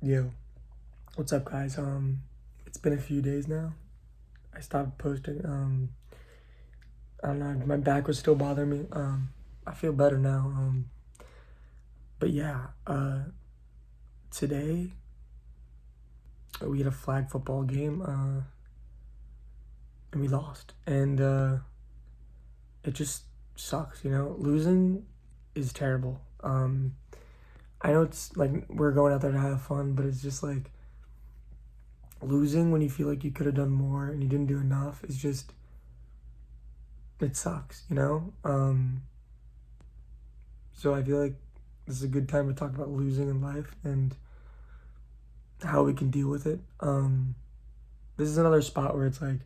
Yo, what's up, guys? It's been a few days now. I stopped posting. I don't know. My back was still bothering me. I feel better now. But yeah. Today we had a flag football game. And we lost. And it just sucks. Losing is terrible. I know it's like we're going out there to have fun, but it's just like losing when you feel like you could have done more and you didn't do enough is just it sucks. So I feel like this is a good time to talk about losing in life and how we can deal with it. This is another spot where it's like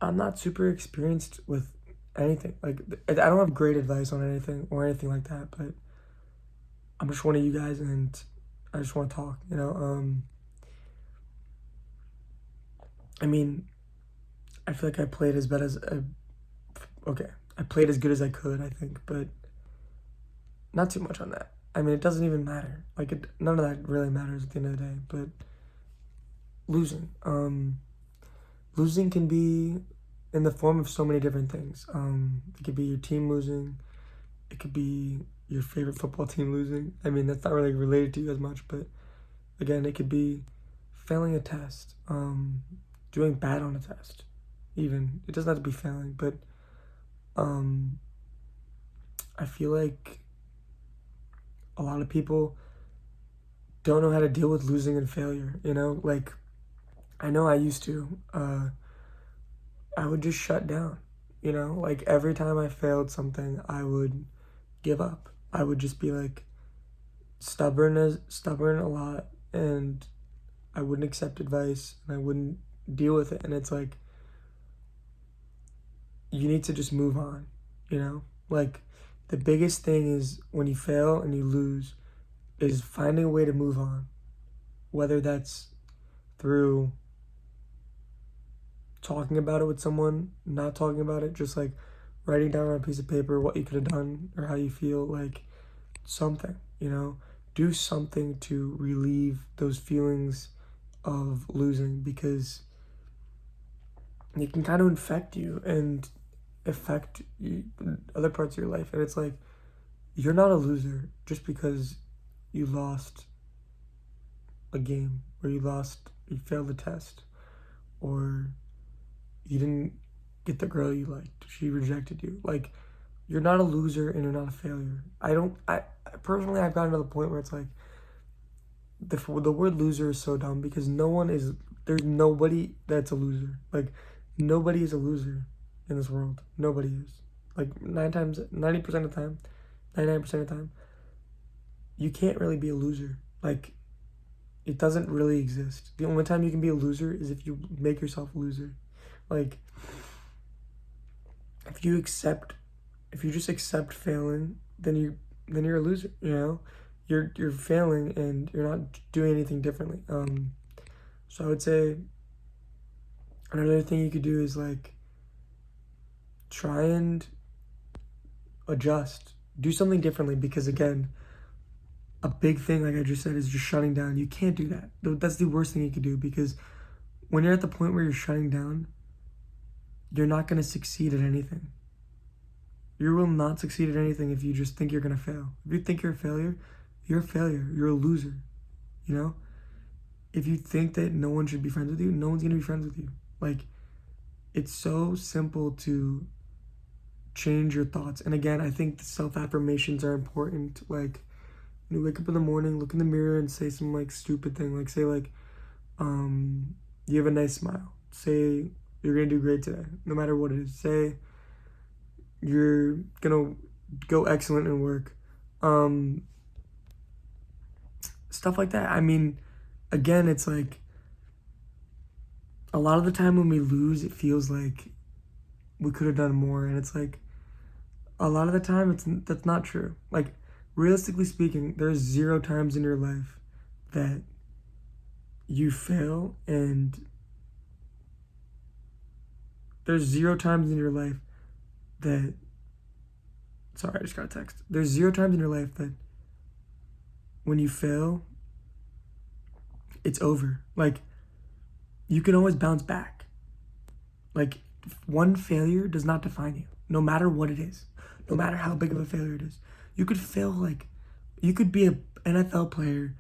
I'm not super experienced with anything. Like I don't have great advice on anything or anything like that, but I'm just one of you guys and I just want to talk. I mean, I feel like I played as bad as okay. I played as good as I could, I think, but not too much on that. I mean, it doesn't even matter. Like, none of that really matters at the end of the day. But losing, losing can be in the form of so many different things. It could be your team losing. It could be your favorite football team losing. I mean, that's not really related to you as much, but again, it could be failing a test, doing bad on a test. Even it doesn't have to be failing, but um, I feel like a lot of people don't know how to deal with losing and failure. Like I know I used to. I would just shut down. Like every time I failed something, I would give up. I would just be like stubborn a lot, and I wouldn't accept advice, and I wouldn't deal with it. And it's like you need to just move on. Like the biggest thing is when you fail and you lose, is finding a way to move on, whether that's through talking about it with someone, not talking about it, just like writing down on a piece of paper what you could have done or how you feel, like something. Do something to relieve those feelings of losing because it can kind of infect you and affect other parts of your life. And it's like, you're not a loser just because you lost a game or you failed a test or you didn't get the girl you liked. She rejected you. Like, you're not a loser and you're not a failure. I personally, I've gotten to the point where it's like, the word loser is so dumb because there's nobody that's a loser. Like, nobody is a loser in this world. Nobody is. Like, 90% of the time, 99% of the time, you can't really be a loser. Like, it doesn't really exist. The only time you can be a loser is if you make yourself a loser. Like, if you just accept failing, then you're a loser. You're failing and you're not doing anything differently. So I would say another thing you could do is like try and adjust, do something differently because again, a big thing like I just said is just shutting down. You can't do that. That's the worst thing you could do because when you're at the point where you're shutting down, you're not going to succeed at anything. You will not succeed at anything if you just think you're going to fail. If you think you're a failure, you're a failure. You're a loser. You know? If you think that no one should be friends with you, no one's going to be friends with you. Like, it's so simple to change your thoughts. And again, I think the self-affirmations are important. Like, when you wake up in the morning, look in the mirror and say some, like, stupid thing. Like, say, like, you have a nice smile. Say, you're going to do great today, no matter what it is. Say, you're going to go excellent in work. Stuff like that. I mean, again, it's like a lot of the time when we lose, it feels like we could have done more. And it's like a lot of the time, that's not true. Like, realistically speaking, there's 0 times in your life that you fail, and there's 0 times in your life that sorry, I just got a text. There's 0 times in your life that when you fail, it's over. Like, you can always bounce back. Like, one failure does not define you, no matter what it is, no matter how big of a failure it is. You could fail, like, you could be an NFL player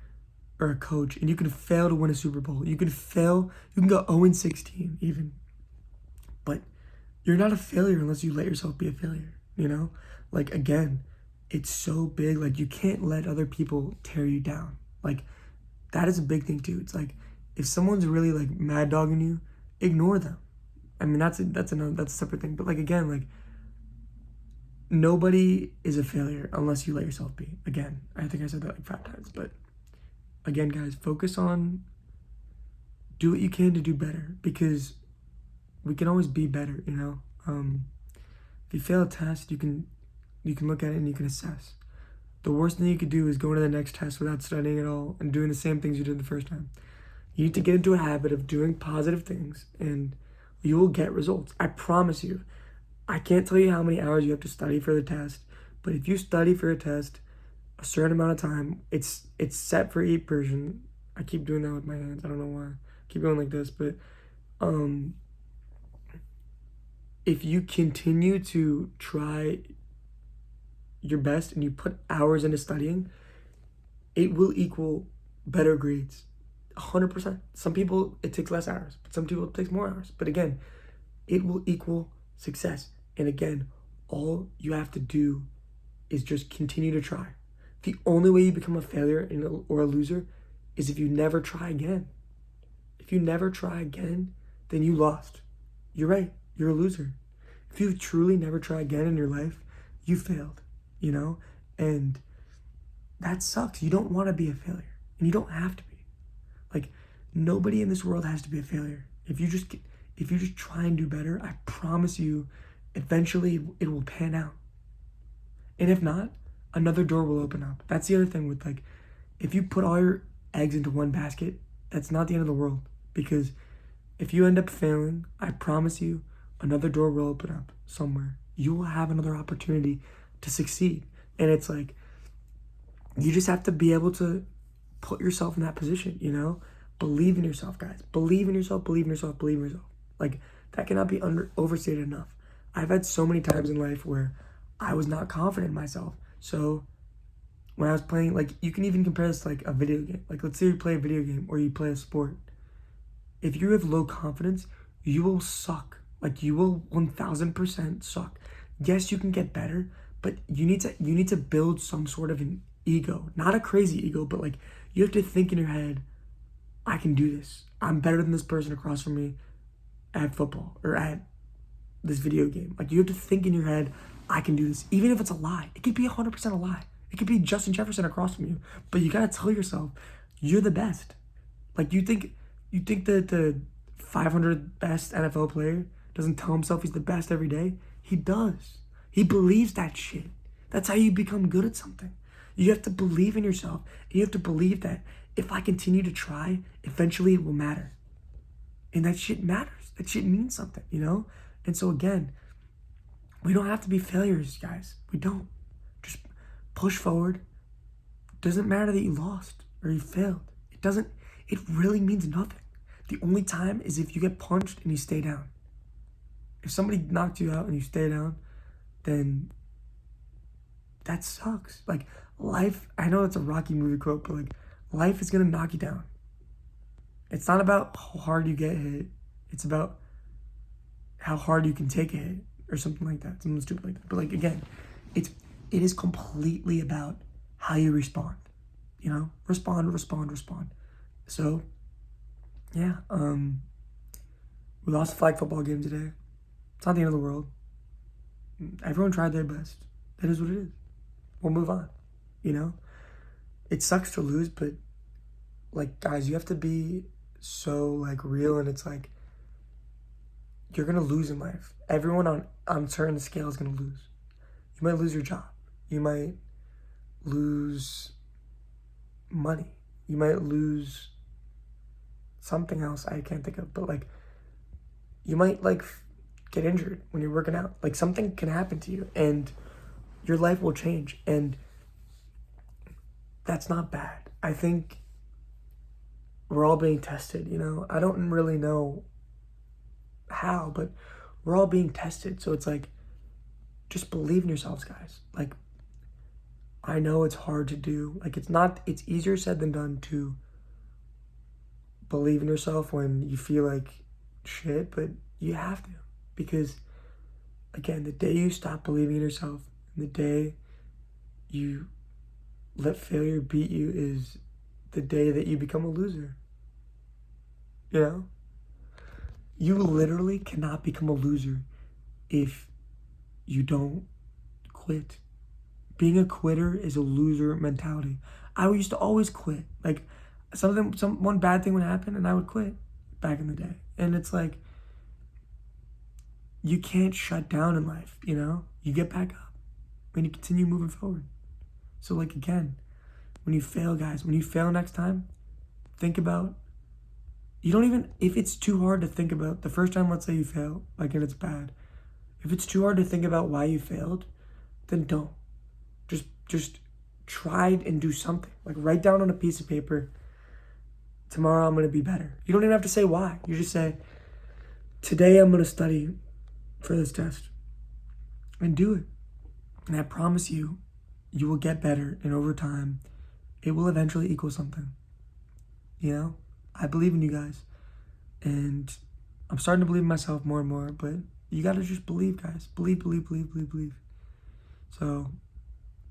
or a coach, and you can fail to win a Super Bowl. You can fail, you can go 0-16 even. But you're not a failure unless you let yourself be a failure, you know? Like, again, it's so big. Like, you can't let other people tear you down. Like, that is a big thing too. It's like, if someone's really like mad dogging you, ignore them. I mean, that's a separate thing. But like, again, like, nobody is a failure unless you let yourself be. Again, I think I said that like 5 times. But again, guys, focus on, do what you can to do better, because we can always be better, you know? If you fail a test, you can look at it and you can assess. The worst thing you could do is go into the next test without studying at all and doing the same things you did the first time. You need to get into a habit of doing positive things, and you will get results. I promise you. I can't tell you how many hours you have to study for the test, but if you study for a test a certain amount of time, it's set for each person. I keep doing that with my hands. I don't know why. I keep going like this, but if you continue to try your best and you put hours into studying, it will equal better grades. 100%. Some people, it takes less hours, but some people it takes more hours. But again, it will equal success. And again, all you have to do is just continue to try. The only way you become a failure or a loser is if you never try again. If you never try again, then you lost. You're right. You're a loser. If you truly never try again in your life, you failed, you know? And that sucks. You don't want to be a failure, and you don't have to be. Like, nobody in this world has to be a failure. If you just try and do better, I promise you, eventually it will pan out. And if not, another door will open up. That's the other thing with, like, if you put all your eggs into one basket, that's not the end of the world. Because if you end up failing, I promise you, another door will open up somewhere. You will have another opportunity to succeed. And it's like, you just have to be able to put yourself in that position, you know? Believe in yourself, guys. Believe in yourself, believe in yourself, believe in yourself. Like, that cannot be overstated enough. I've had so many times in life where I was not confident in myself. So when I was playing, like, you can even compare this to like a video game. Like, let's say you play a video game or you play a sport. If you have low confidence, you will suck. Like, you will 1000% suck. Yes, you can get better, but you need to build some sort of an ego. Not a crazy ego, but like, you have to think in your head, I can do this. I'm better than this person across from me at football or at this video game. Like, you have to think in your head, I can do this. Even if it's a lie. It could be 100% a lie. It could be Justin Jefferson across from you. But you gotta tell yourself, you're the best. Like, you think that the 500 best NFL player doesn't tell himself he's the best every day? He does. He believes that shit. That's how you become good at something. You have to believe in yourself. And you have to believe that if I continue to try, eventually it will matter. And that shit matters. That shit means something, you know? And so again, we don't have to be failures, guys. We don't. Just push forward. It doesn't matter that you lost or you failed. It really means nothing. The only time is if you get punched and you stay down. If somebody knocked you out and you stay down, then that sucks. Like, life, I know it's a Rocky movie quote, but like, life is gonna knock you down. It's not about how hard you get hit. It's about how hard you can take a hit or something like that. Something stupid like that. But like, again, it is completely about how you respond. You know? Respond. So, yeah, we lost a flag football game today. It's not the end of the world. Everyone tried their best. That is what it is. We'll move on, you know? It sucks to lose, but, like, guys, you have to be so, like, real, and it's like, you're gonna lose in life. Everyone on certain scale is gonna lose. You might lose your job. You might lose money. You might lose something else I can't think of, but, like, you might, like, get injured when you're working out. Like, something can happen to you, and your life will change, and that's not bad. I think we're all being tested, you know? I don't really know how, but we're all being tested. So it's like, just believe in yourselves, guys. Like, I know it's hard to do. Like, it's easier said than done to believe in yourself when you feel like shit, but you have to. Because, again, the day you stop believing in yourself, and the day you let failure beat you is the day that you become a loser. You know? You literally cannot become a loser if you don't quit. Being a quitter is a loser mentality. I used to always quit. Like one bad thing would happen and I would quit back in the day. And it's like, you can't shut down in life, you know? You get back up and you continue moving forward. So like, again, when you fail, guys, when you fail next time, think about, you don't even, if it's too hard to think about, the first time, let's say you fail, like, and it's bad. If it's too hard to think about why you failed, then don't. Just try and do something. Like, write down on a piece of paper, tomorrow I'm going to be better. You don't even have to say why. You just say, today I'm going to study for this test. And do it. And I promise you, you will get better. And over time, it will eventually equal something. You know? I believe in you guys. And I'm starting to believe in myself more and more. But you got to just believe, guys. Believe. So,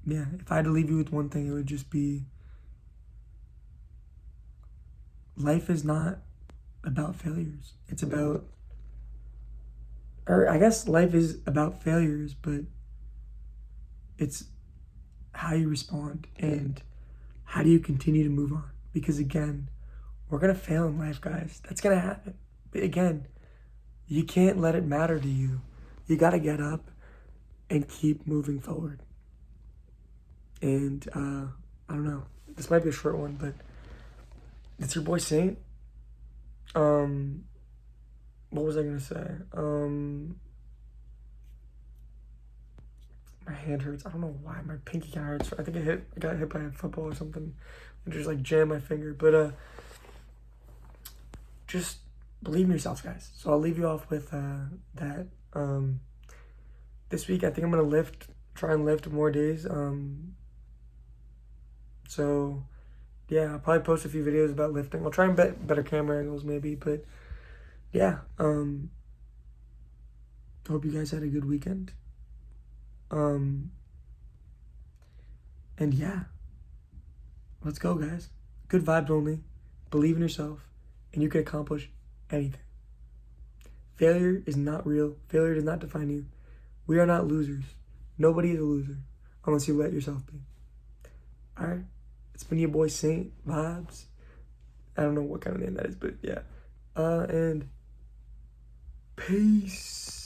yeah, if I had to leave you with one thing, it would just be, life is not about failures. It's about, or I guess life is about failures, but it's how you respond and how do you continue to move on. Because again, we're going to fail in life, guys. That's going to happen. But again, you can't let it matter to you. You got to get up and keep moving forward. And I don't know. This might be a short one, but it's your boy Saint. What was I gonna say? My hand hurts. I don't know why. My pinky kind of hurts. I think I got hit by a football or something. And just like jammed my finger. But just believe in yourselves, guys. So I'll leave you off with that. This week I think I'm gonna try and lift more days. So, yeah, I'll probably post a few videos about lifting. I'll try and better camera angles maybe, but yeah. Hope you guys had a good weekend. And yeah, let's go, guys. Good vibes only. Believe in yourself, and you can accomplish anything. Failure is not real. Failure does not define you. We are not losers. Nobody is a loser unless you let yourself be. All right. It's been your boy Saint Vibes. I don't know what kind of name that is, but yeah. And peace.